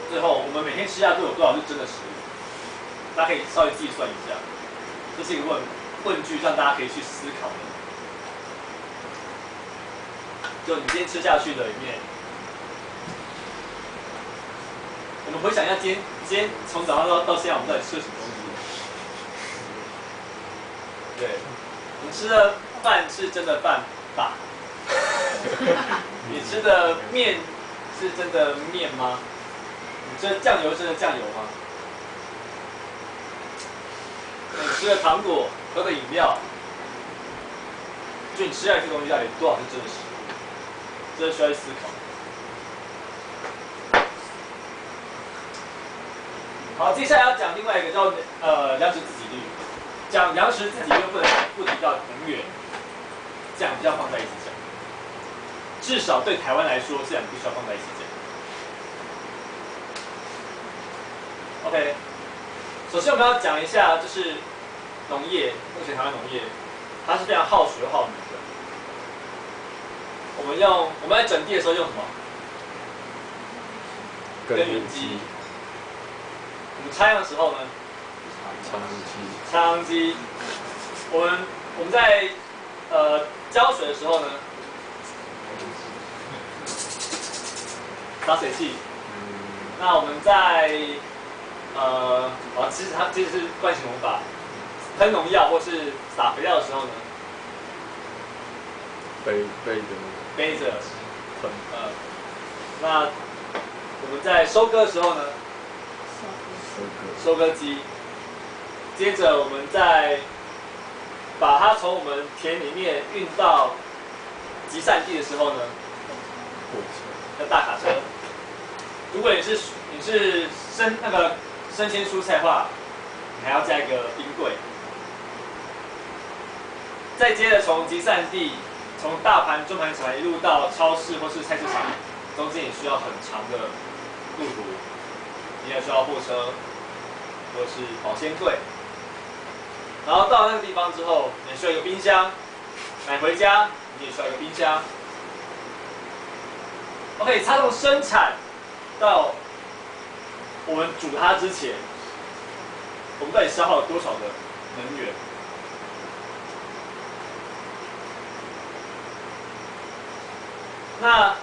最后我们每天吃下肚有多少是真的食物？大家可以稍微计算一下，这是一个问句，让大家可以去思考的。就你今天吃下去的里面，我们回想一下今天从早上到现在，我们到底吃了什么东西？对，你吃的饭是真的饭吧？你吃的面是真的面吗？你吃的酱油是真的酱油吗？你吃的糖果、喝的饮料，就你吃下去的东西到底多少是真的食物？这需要去思考。好，接下来要讲另外一个叫粮食自给率。讲粮食自给率不提到能源，这样比较放在一起讲。至少对台湾来说，这两个必须要放在一起讲。OK， 首先我们要讲一下，就是农业，目前台湾农业，它是非常耗时又耗能的。我们在整地的时候用什么？耕耘机。我们插秧的时候呢？插秧机。我们在浇水的时候呢？洒水器。那我们在其实它是惯性农法，喷农药或是撒肥料的时候呢？背着喷。那我们在收割的时候呢？收割机。接着我们再把它从我们田里面运到集散地的时候呢？叫大卡车。如果你是生鲜蔬菜的话，你还要加一个冰柜。再接着从集散地，从大盘、中盘场一路到超市或是菜市场，中间也需要很长的路途，你也需要货车或是保鲜柜。然后到那个地方之后，你需要一个冰箱，买回家你也需要一个冰箱。OK， 它从生产到我们煮它之前，我们到底消耗了多少的能源？那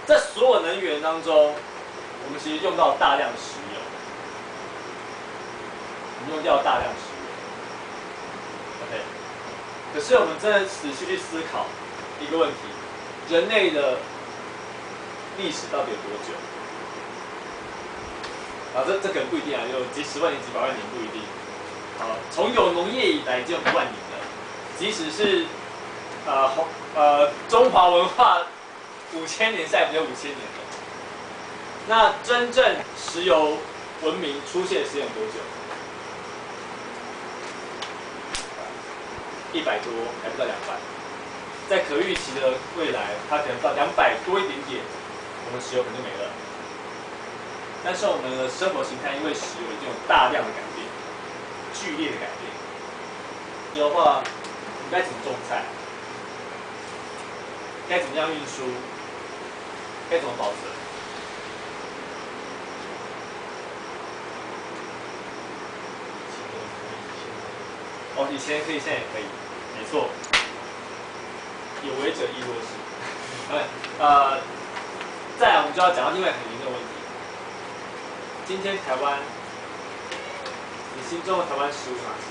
在所有能源当中，我们其实用到大量的石油，我们用掉大量的石油。OK， 可是我们真的仔细去思考一个问题：人类的历史到底有多久？这可能不一定啊，有几十万年、几百万年不一定。从有农业以来就有1万年了，即使是中华文化5000年，现在也有5000年了。那真正石油文明出现的时间有多久？100多，还不到200。在可预期的未来，它可能到200多一点点，我们石油可能就没了。但是我们的生活形态因为石油已经有大量的改变，剧烈的改变。石油的话，我们该怎么种菜？该怎么样运输？该怎么保存？以前可以，现在也可以，没错。有为者亦若是。再来我们就要讲到另外很严重的问题。今天台湾，你心中的台湾食物哪些？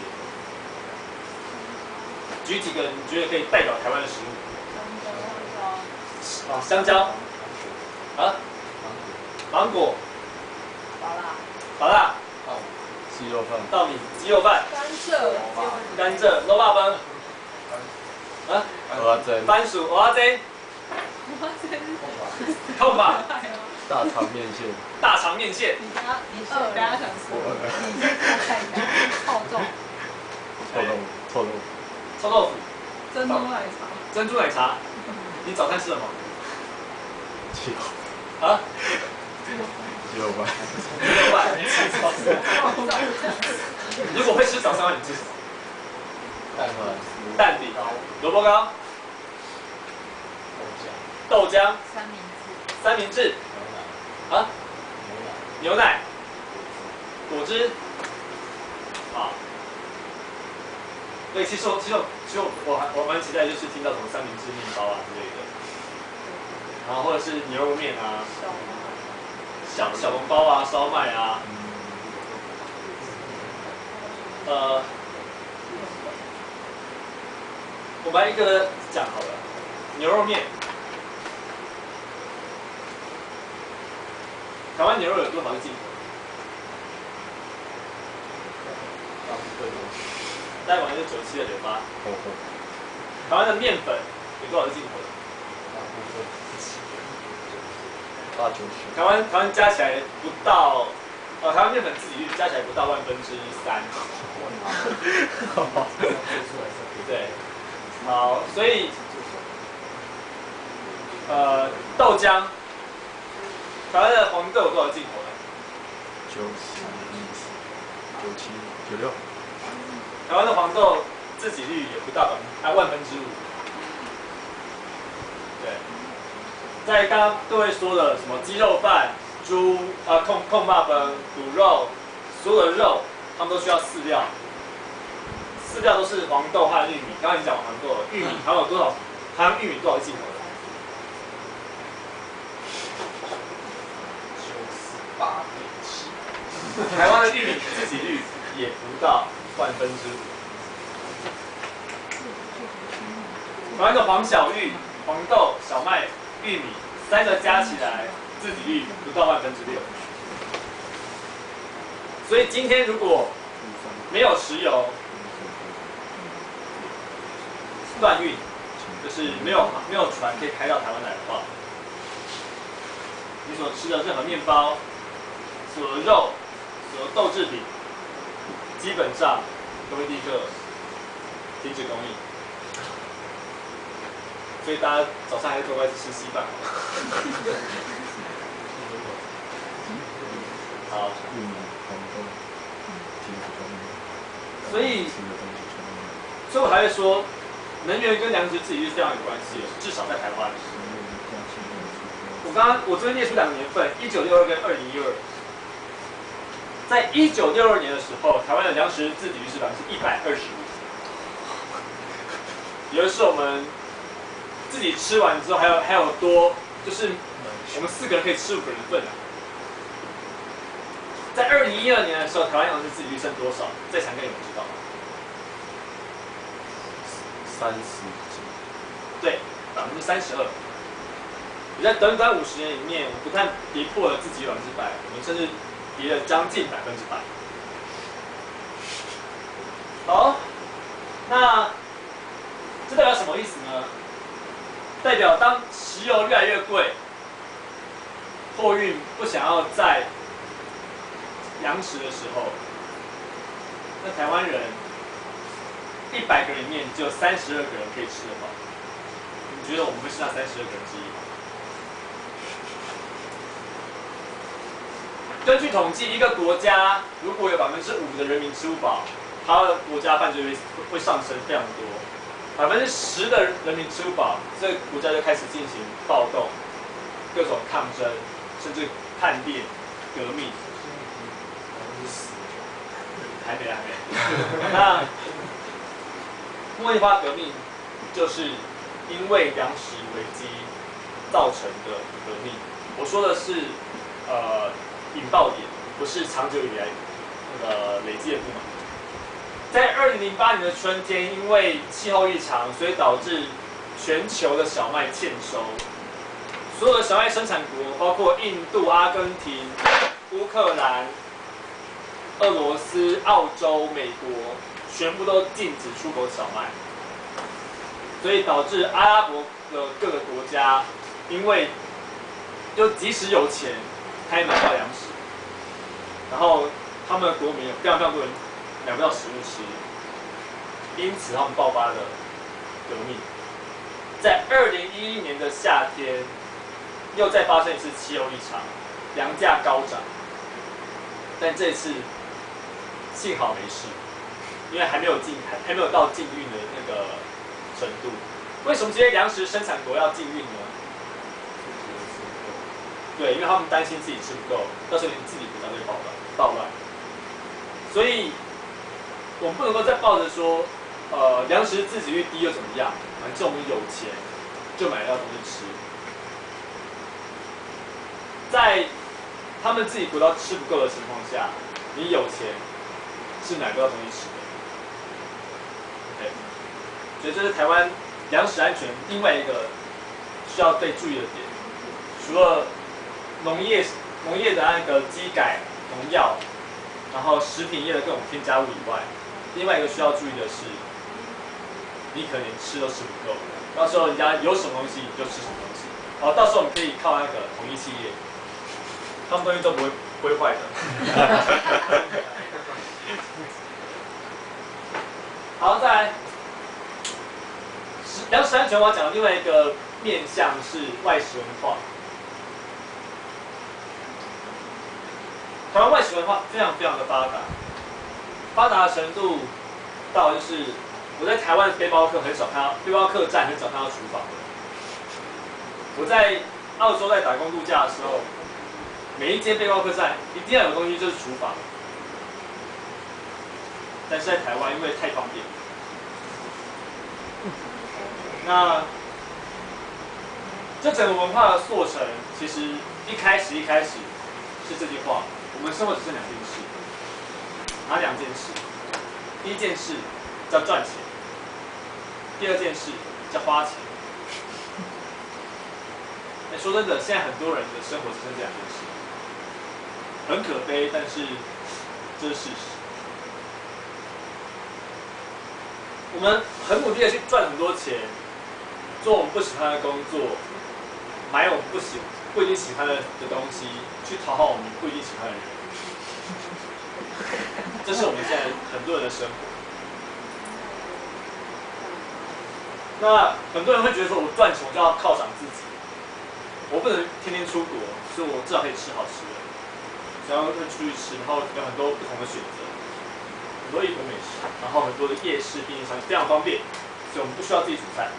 举几个你觉得可以代表台湾的食物？香蕉。芒果。芭乐。鸡肉饭。稻米鸡肉饭。甘蔗。萝卜饭。番薯。蚵仔煎。空吧。大肠面线。大肠面线。你不要想说。臭豆腐。珍珠奶茶。珍珠奶茶。你早餐吃什么？鸡肉。鸡肉饭。如果会吃早餐，你吃什么？蛋饼。萝卜糕。豆浆。三明治。牛奶、果汁，啊，对，其实我蛮期待，就是听到什么三明治、面包啊之类的，然后或者是牛肉面啊，小笼包啊、烧麦啊，我们一个讲好了，牛肉面，台湾牛肉有多少是进口的？大部分都是。大概97%的98%。台湾的面粉有多少是进口的？大部分8、9、10。台湾加起来不到，台湾面粉自给率加起来不到3%。对，好，所以豆浆，台湾的黄豆有多少进口的90、97、96。台湾的黄豆自给率也不到1/5。对，在刚刚各位说的什么鸡肉饭、控肉饭、卤肉，所有的肉，它们都需要饲料，饲料都是黄豆和玉米。刚刚你讲黄豆了，玉米台湾有多少？台湾玉米多少是进口的？98.7%。台湾的玉米自给率也不到1/5。台湾的黄小玉、黄豆、小麦、玉米3个加起来，自给率不到6%。所以今天如果没有石油断运，就是没有船可以开到台湾来的话，你所吃的任何面包、所有的肉、所有的豆制品，基本上都会立刻停止供应。所以大家早上还是乖乖吃稀饭好。玉米、黄豆、停止供应。所以我还会说，能源跟粮食自给率非常有关系，至少在台湾。我这边列出2个年份，1962跟2012。在1962年的时候，台湾的粮食自给率是125%，也就是我们自己吃完之后还有多，就是我们4个人可以吃5个人份啊。在2012年的时候，台湾粮食自给率剩多少？在场各位有知道吗？30几。对，32%。也在短短50年里面，我们不但跌破了自给率100%，我们甚至跌了将近100%。好，那这代表什么意思呢？代表当石油越来越贵，货运不想要载粮食的时候，那台湾人100个人里面只有32个人可以吃得饱。你觉得我们会是那32个人之一吗？根据统计，一个国家如果有5%的人民吃不饱，它的国家犯罪率会上升非常多。10%的人民吃不饱，这个国家就开始进行暴动、各种抗争，甚至叛变、革命。还没。那茉莉花革命就是因为粮食危机造成的革命。我说的是引爆点，不是长久以来累积的不满。在2008年的春天，因为气候异常，所以导致全球的小麦欠收。所有的小麦生产国，包括印度、阿根廷、乌克兰、俄罗斯、澳洲、美国，全部都禁止出口小麦。所以导致阿拉伯的各个国家，因为即使有钱，他也买不到粮食，然后他们的国民有非常多人买不到食物吃，因此他们爆发了革命。在2011年的夏天，又再发生一次气候异常，粮价高涨，但这次幸好没事，因为还没有到禁运的那个程度。为什么这些粮食生产国要禁运呢？对，因为他们担心自己吃不够，到时候连自己国所以我们不能够再抱着说，粮食自给率低又怎么样？反正我们有钱就买得到东西吃。在他们自己国家吃不够的情况下，你有钱是买不到东西吃的。OK， 所以这是台湾粮食安全另外一个需要被注意的点。除了农业的那个基改、农药，然后食品业的各种添加物以外，另外一个需要注意的是，你可能连吃都吃不够，到时候人家有什么东西你就吃什么东西。哦，到时候我们可以靠那个统一企业，他们东西都不会坏的。好，再来，粮食安全我要讲的另外一个面向是外食文化。台湾外食文化非常非常的发达，发达的程度到就是我在台湾背包客很少看到，背包客栈很少看到厨房的。我在澳洲在打工度假的时候，每一间背包客栈一定要有东西就是厨房，但是在台湾因为太方便，那这整个文化的塑成，其实一开始是这句话。我们生活只剩2件事，哪2件事？第一件事叫赚钱，第2件事叫花钱。说真的，现在很多人的生活只剩这2件事，很可悲，但是这是事实。我们很努力的去赚很多钱，做我们不喜欢的工作，买我们不一定喜欢的东西，去讨好我们不一定喜欢的人。这是我们现在很多人的生活。那很多人会觉得说，我赚钱我就要犒赏自己，我不能天天出国，所以我至少可以吃好吃的，只要会出去吃，然后有很多不同的选择，很多异国美食，然后很多的夜市、便利商店非常方便，所以我们不需要自己煮菜。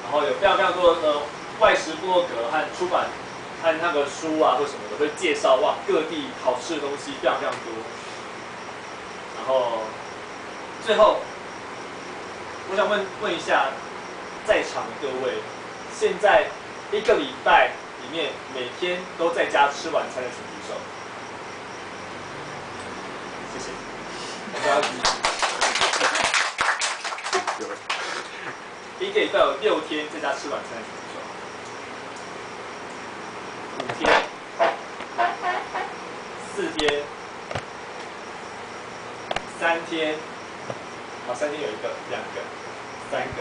然后有非常非常多的外食部落格和出版和那个书啊或什么的会介绍哇各地好吃的东西非常非常多。然后最后，我想问一下在场的各位，现在1个礼拜里面每天都在家吃晚餐的请举手。谢谢。1个礼拜有6天在家吃晚餐的请举手。5天、4天、3天，好，3天有1个、2个、3个、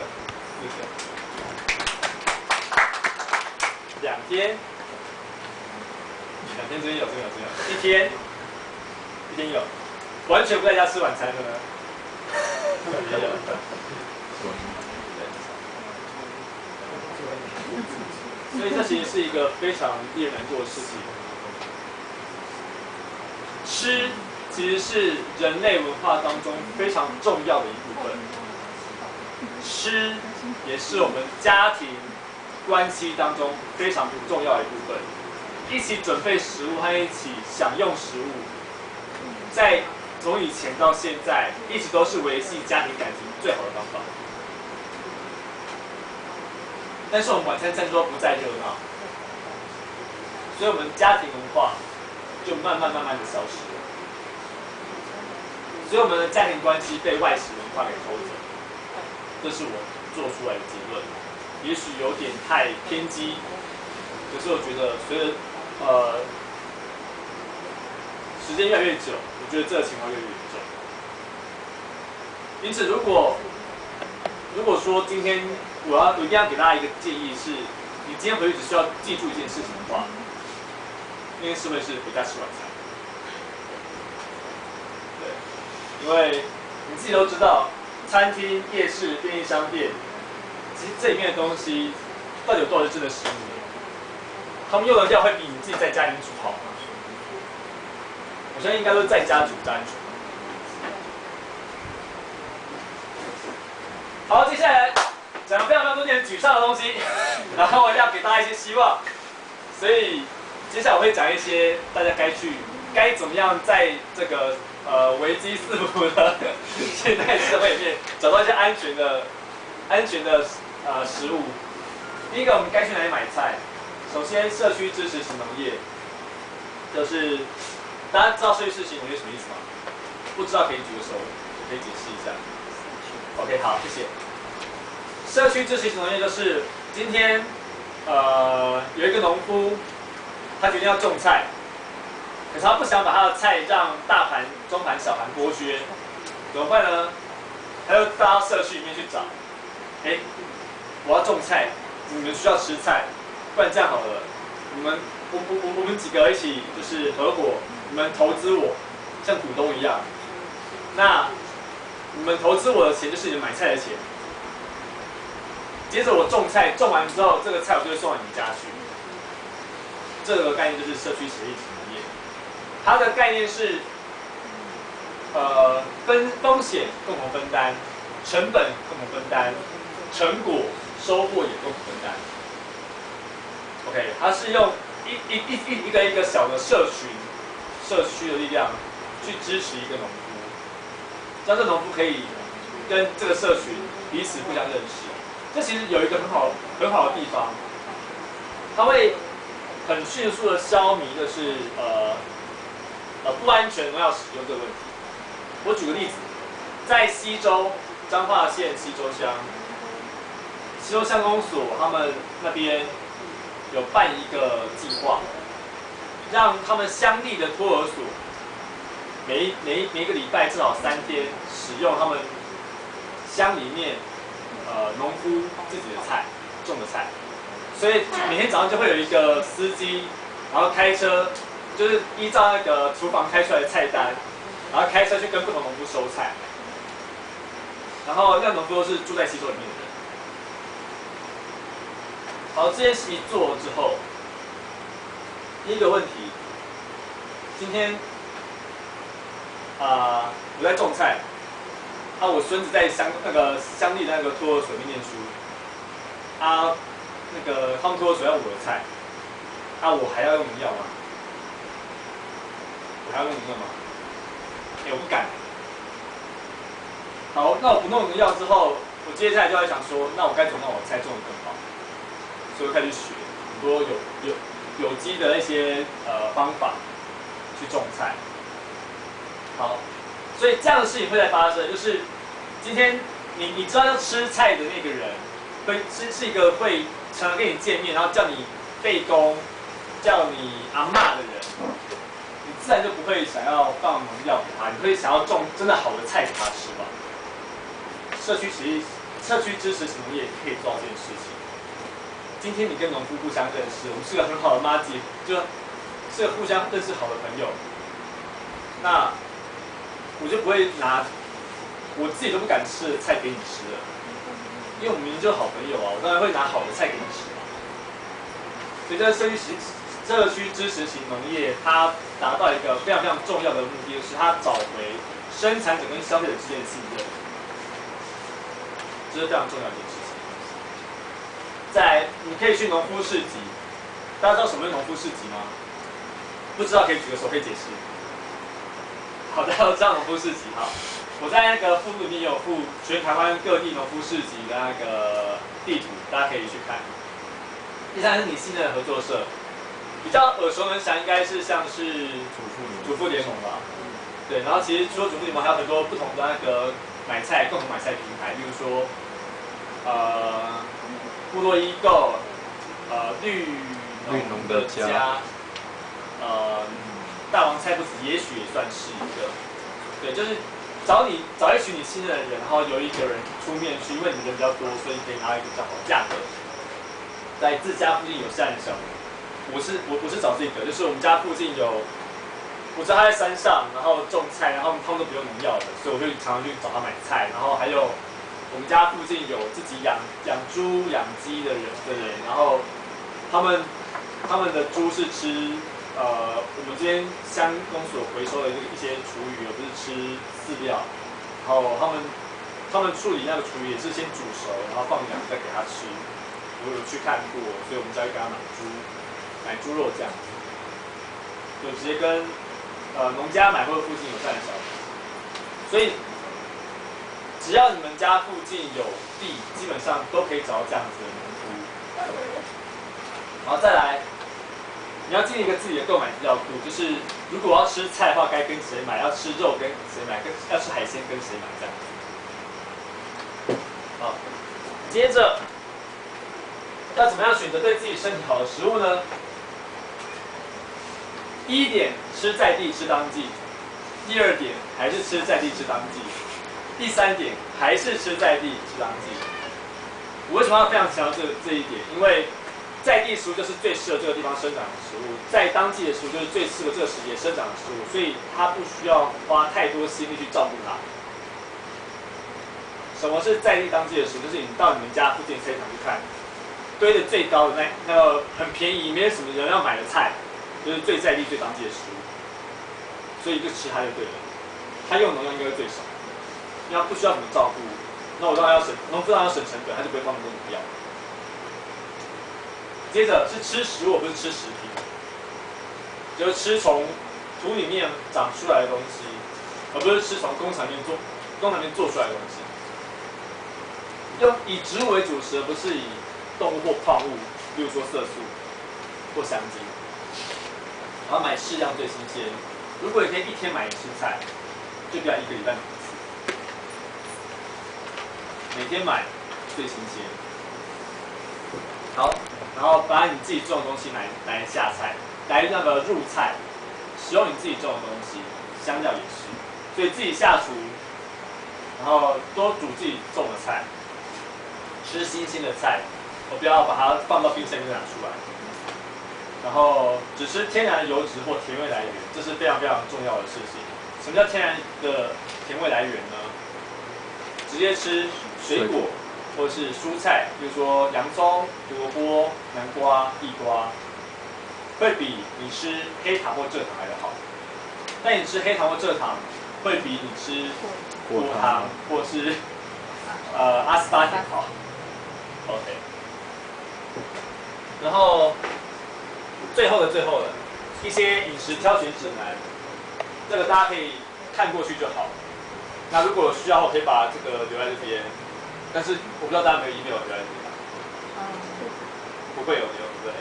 4个。2天，2天这边有，1天有，完全不在家吃晚餐的呢，也有。所以这其实是一个非常令人难过的事情。吃其实是人类文化当中非常重要的一部分，吃也是我们家庭关系当中非常重要的一部分。一起准备食物和一起享用食物，在从以前到现在，一直都是维系家庭感情最好的方法。但是我们晚餐餐桌不再热闹，所以我们家庭文化就慢慢的消失了。所以我们的家庭关系被外食文化给偷走，这是我做出来的结论。也许有点太偏激，可是我觉得随着时间越来越久，我觉得这个情况越来越严重。因此，如果说今天我一定要给大家一个建议是，你今天回去只需要记住一件事情的话，那件事会是回家吃晚餐。对，因为你自己都知道，餐厅、夜市、便利商店，其实这里面的东西到底有多少是真的食物呢？他们用的料会比你自己在家里煮好吗？我相信应该都是在家煮比较安全。好，接下来讲了非常多令人沮丧的东西，然后我要给大家一些希望，所以接下来我会讲一些大家该去该怎么样在这个危机四伏的现代社会里面找到一些安全的食物。第一个，我们该去哪里买菜？首先，社区支持型农业，就是大家知道社区支持型农业什么意思吗？不知道可以举个手，我可以解释一下。OK， 好，谢谢。社区支持型农业就是今天有一个农夫，他决定要种菜，可是他不想把他的菜让大盘、中盘、小盘剥削，怎么办呢？他就到社区里面去找，我要种菜，你们需要吃菜，不然这样好了，我们几个一起就是合伙，你们投资我，像股东一样，那你们投资我的钱就是你们买菜的钱。接着我种菜，种完之后，这个菜我就会送到你们家去。这个概念就是社区协力型农业，它的概念是，风险共同分担，成本共同分担，成果收获也共同分担。OK， 它是用一个小的社区的力量去支持一个农夫，让这农夫可以跟这个社群彼此互相认识。这其实有一个很好的地方，它会很迅速的消弭的是不安全农药使用这个问题。我举个例子，在西周彰化县西周乡公所，他们那边有办一个计划，让他们乡里的托儿所每一个礼拜至少3天使用他们乡里面农夫自己的菜种的菜，所以每天早上就会有一个司机，然后开车，就是依照那个厨房开出来的菜单，然后开车去跟不同农夫收菜，然后那农夫都是住在西周里面的人。好，这件事情做了之后，第一个问题，今天我在种菜。我孙子在乡里那个托儿所里面念书，他们托儿所要我的菜，我还要用农药吗？我还要用农药吗？我不敢。好，那我不弄农药之后，我接下来就在想说，那我该怎么让我的菜种得更好？所以我开始学很多有机的一些方法去种菜。好。所以这样的事情会在发生，就是今天你知道要吃菜的那个人，是一个会常常跟你见面，然后叫你背公、叫你阿嬷的人，你自然就不会想要放农药给他，你会想要种真的好的菜给他吃吧？社区支持型农业可以做到这件事情。今天你跟农夫互相认识，我们是个很好的妈姐，就是个互相认识好的朋友，那我就不会拿我自己都不敢吃的菜给你吃了，因为我们明明就是好朋友啊，我当然会拿好的菜给你吃嘛。所以这个社区支持型农业，它达到一个非常非常重要的目的，就是它找回生产者跟消费者之间的信任，这是非常重要的一件事情。你可以去农夫市集，大家知道什么是农夫市集吗？不知道可以举个手，可以解释。好，大家都知道农夫市集哈。我在那个附录里面有附全台湾各地农夫市集的那个地图，大家可以去看。第三是你信任的合作社，比较耳熟能详应该是像是主妇联盟吧。对，然后其实除了主妇联盟，还有很多不同的那个共同买菜平台，例如说部落易购，绿农的家，大王菜不子也许也算是一个，对，就是找一群你信任的人，然后有一个人出面去，因为你人比较多，所以可以拿到一个比较好的价格，在自家附近有善效。我是找这个，就是我们家附近有，我知道他在山上，然后种菜，然后他们都不用农药的，所以我就常常去找他买菜，然后还有我们家附近有自己养猪养鸡的人，然后他们的猪是吃。我们今天乡公所回收的一些厨余，而不是吃饲料。然后他们处理那个厨余也是先煮熟，然后放凉再给它吃。我有去看过，所以我们家会给他买猪肉这样子，就直接跟农家买或者附近有这样的小农，所以只要你们家附近有地，基本上都可以找到这样子的农夫。然后再来，你要建立一个自己的购买资料库，就是如果我要吃菜的话，该跟谁买；要吃肉跟谁买；要吃海鲜跟谁买这样子。好，接着要怎么样选择对自己身体好的食物呢？第一点，吃在地吃当季；第二点，还是吃在地吃当季；第三点，还是吃在地吃当季。我为什么要非常强调这一点？因为在地食物就是最适合这个地方生长的食物，在当季的食物就是最适合这个时节生长的食物，所以它不需要花太多心力去照顾它。什么是在地当季的食物？就是你到你们家附近菜场去看，堆的最高的那个很便宜，没有什么人要买的菜，就是最在地最当季的食物，所以就吃它就对了。它用农药应该会最少，因为它不需要怎么照顾。那我当然要省，农夫当然要省成本，他就不会放那么多农药。接着是吃食物，不是吃食品，就是吃从土里面长出来的东西，而不是吃从工厂里面做出来的东西。以植物为主食，而不是以动物或矿物，例如说色素或香精。然后买适量最新鲜，如果你可以一天买一次菜，就不要一个礼拜买一次，每天买最新鲜。好，然后把你自己种的东西来下菜，来那个入菜，使用你自己种的东西，香料也是，所以自己下厨，然后多煮自己种的菜，吃新鲜的菜，我不要把它放到冰箱里面拿出来。然后只吃天然的油脂或甜味来源，这是非常非常重要的事情。什么叫天然的甜味来源呢？直接吃水果或是蔬菜，比如说洋葱、萝卜、南瓜、地瓜，会比你吃黑糖或蔗糖来的好。但你吃黑糖或蔗糖，会比你吃果糖或是阿斯巴甜好。OK， 然后最后的一些饮食挑选指南，这个大家可以看过去就好。那如果需要，我可以把这个留在这边，但是我不知道大家有没有 email 留在这边。不会有，对不对？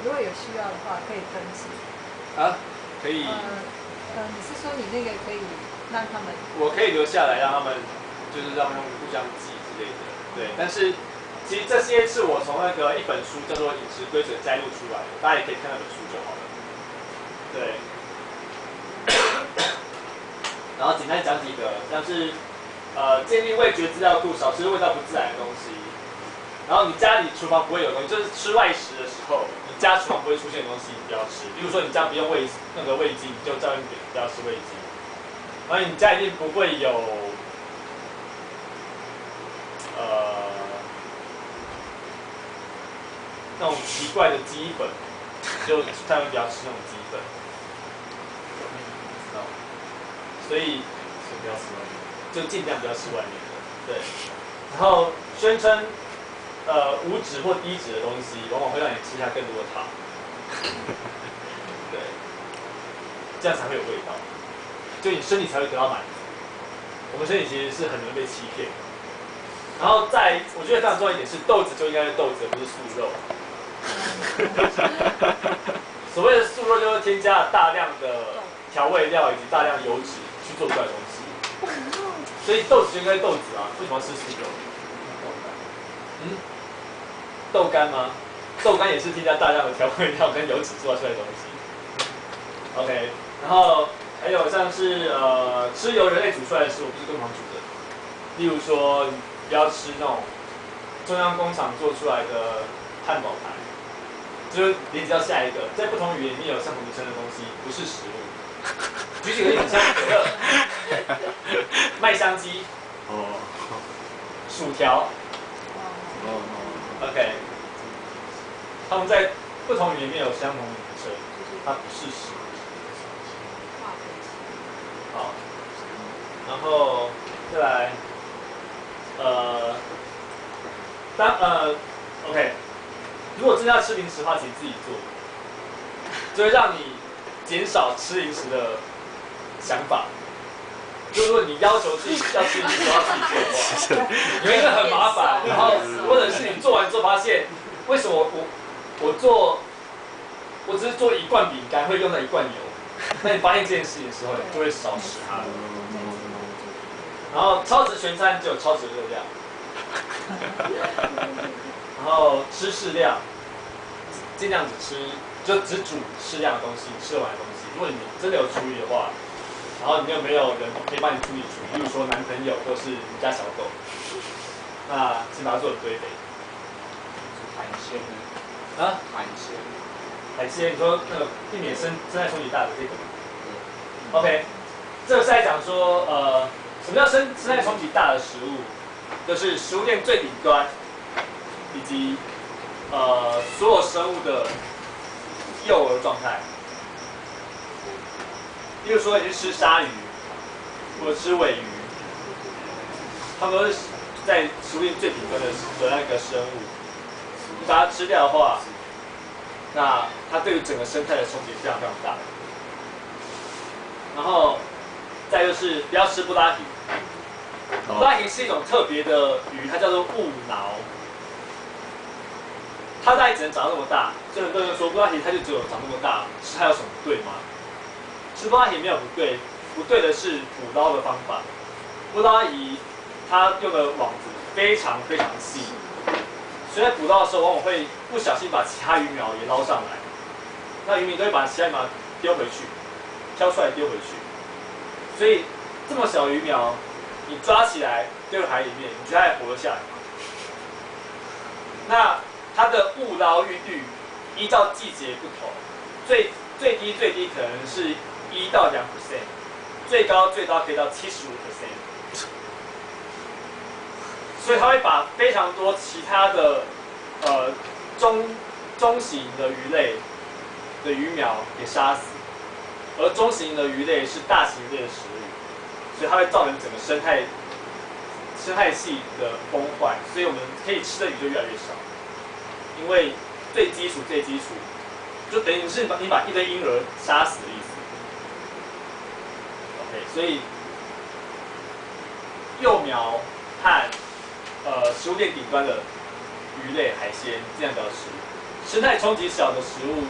如果有需要的话，可以登记。啊，可以。你是说你那个可以让他们？我可以留下来，让他们就是让他们互相记之类的。对，但是其实这些是我从那个一本书叫做《饮食规则》摘录出来的，大家也可以看那本书就好了。对。然后简单讲几个，像是建立味觉资料库，少吃味道不自然的东西。然后你家里厨房不会有东西，就是吃外食的时候，你家厨房不会出现的东西，你不要吃。比如说你家不用味精，你就照样不要吃味精。然后你家一定不会有那种奇怪的鸡粉，就照样不要吃那种鸡粉。所以不要吃外面，就尽量不要吃外面的，对。然后宣称无脂或低脂的东西，往往会让你吃下更多的糖，对，这样才会有味道，就你身体才会得到满足。我们身体其实是很容易被欺骗。然后我觉得非常重要一点是，豆子就应该是豆子，而不是素肉。所谓的素肉就是添加了大量的调味料以及大量油脂去做出来的东西，所以豆子就应该是豆子啊，为什么要吃素肉？豆干吗？豆干也是添加大量的调味料跟油脂做出来的东西。OK， 然后还有像是吃由人类煮出来的食物，不是工厂煮的，例如说你不要吃那种中央工厂做出来的汉堡排，就是连接到下一个，在不同语言里面有相同名称的东西，不是食物。举几个例子，像可乐、麦香鸡、薯条，OK， 他们在不同语言里面有相同名称，它不是食物。好，然后再来，OK， 如果真的要吃零食的话，请自己做，就会让你减少吃零食的想法。就是说你要求自己要吃零食都要自己做的话，你会觉得很麻烦。然后或者是你做完之后发现，为什么我只是做1罐饼干会用到1罐油？那你发现这件事情的时候，你就会少吃它了。然后超值全餐只有超值热量，然后吃适量，尽量就只煮适量的东西，吃得完的东西。如果你真的有厨余的话，然后你又没有人可以帮你处理厨余，例如说男朋友或是你家小狗，那请把它做成堆肥。海鲜呢？啊？海鲜，你说那个避免生态冲击大的这个吗？OK， 这个是在讲说，什么叫生态冲击大的食物？就是食物链最顶端，以及所有生物的幼儿状态。例如说，你去吃鲨鱼，或者吃尾鱼，它们都是在食物链最顶端的那个生物。你把它吃掉的话，那它对于整个生态的冲击非常非常大。然后，再就是不要吃布拉提。布拉提是一种特别的鱼，它叫做雾挠。它大概只能长到那么大，就很多人说布拉提它就只有长那么大，吃它有什么不对吗？吃布拉提没有不对，不对的是捕捞的方法。布拉提它用的网子非常非常细。所以在捕捞的时候，往往会不小心把其他鱼苗也捞上来，那渔民都会把其他鱼苗丢回去，挑出来丢回去。所以这么小的鱼苗，你抓起来丢入海里面，你觉得它还活得下来吗？那它的误捞率依照季节不同，最低可能是1到2%，最高可以到75%。所以它会把非常多其他的中型的鱼类的鱼苗给杀死，而中型的鱼类是大型鱼类的食物，所以它会造成整个生态系的崩坏，所以我们可以吃的鱼就越来越少，因为最基础，就等于是你把一堆婴儿杀死的意思。OK， 所以幼苗和食物链顶端的鱼类、海鲜这样的食物，生态冲击小的食物，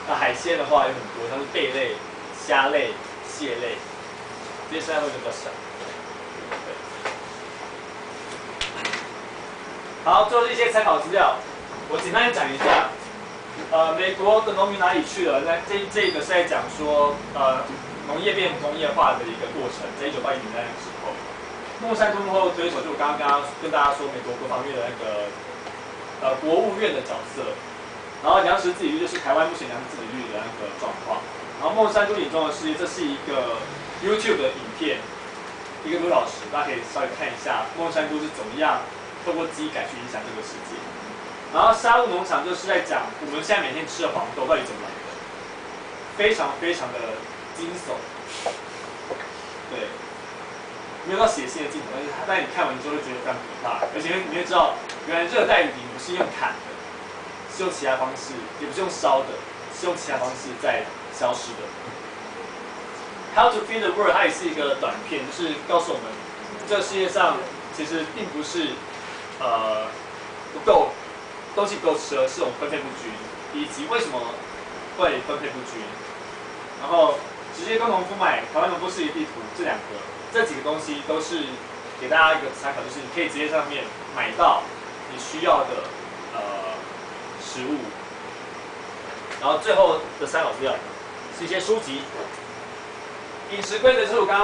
那海鲜的话有很多，像是贝类、虾类、蟹类，这些生态冲击比较小。好，最后是一些参考资料，我简单讲一下。美国的农民哪里去了？那这个是在讲说，农业变工业化的一个过程，在1980年代的时候。孟山都幕后推手，就我刚刚跟大家说，美国国防院的那个国务院的角色，然后粮食自给率就是台湾目前粮食自给率的那个状况。然后孟山都眼中的世界，这是一个 YouTube 的影片，1个多小时，大家可以稍微看一下孟山都是怎么样透过基改去影响这个世界。然后沙鹿农场就是在讲我们现在每天吃的黄豆到底怎么来的，非常非常的惊悚，对。没有到血腥的镜头，但你看完之后会觉得非常可怕，而且你会知道，原来热带雨林不是用砍的，是用其他方式，也不是用烧的，是用其他方式在消失的。How to Feed the World 它也是一个短片，就是告诉我们，这个世界上其实并不是不够东西不够吃，而是我们分配不均，以及为什么会分配不均。然后直接跟农夫买台湾农夫市集地图这几个东西都是给大家一个参考，就是你可以直接上面买到你需要的食物。然后最后的参考资料是一些书籍，饮食规则就是我刚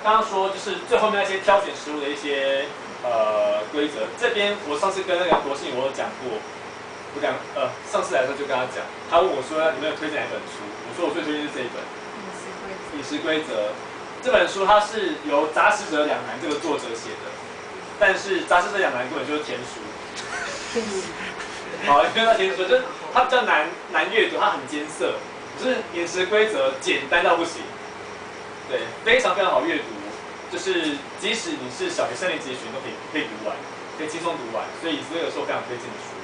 刚说就是最后面那些挑选食物的一些规则。这边我上次跟那个国信我有讲过，上次来的时候就跟他讲，他问我说你们有推荐哪本书？我说我最推荐是这一本饮食规则。这本书它是由杂食者两难这个作者写的，但是杂食者两难根本就是天书。好，因为它天书就是它比较难阅读，它很艰涩，就是饮食规则简单到不行，对，非常非常好阅读，就是即使你是小学3年级的学生都可以读完，可以轻松读完，所以这个是我非常推荐的书。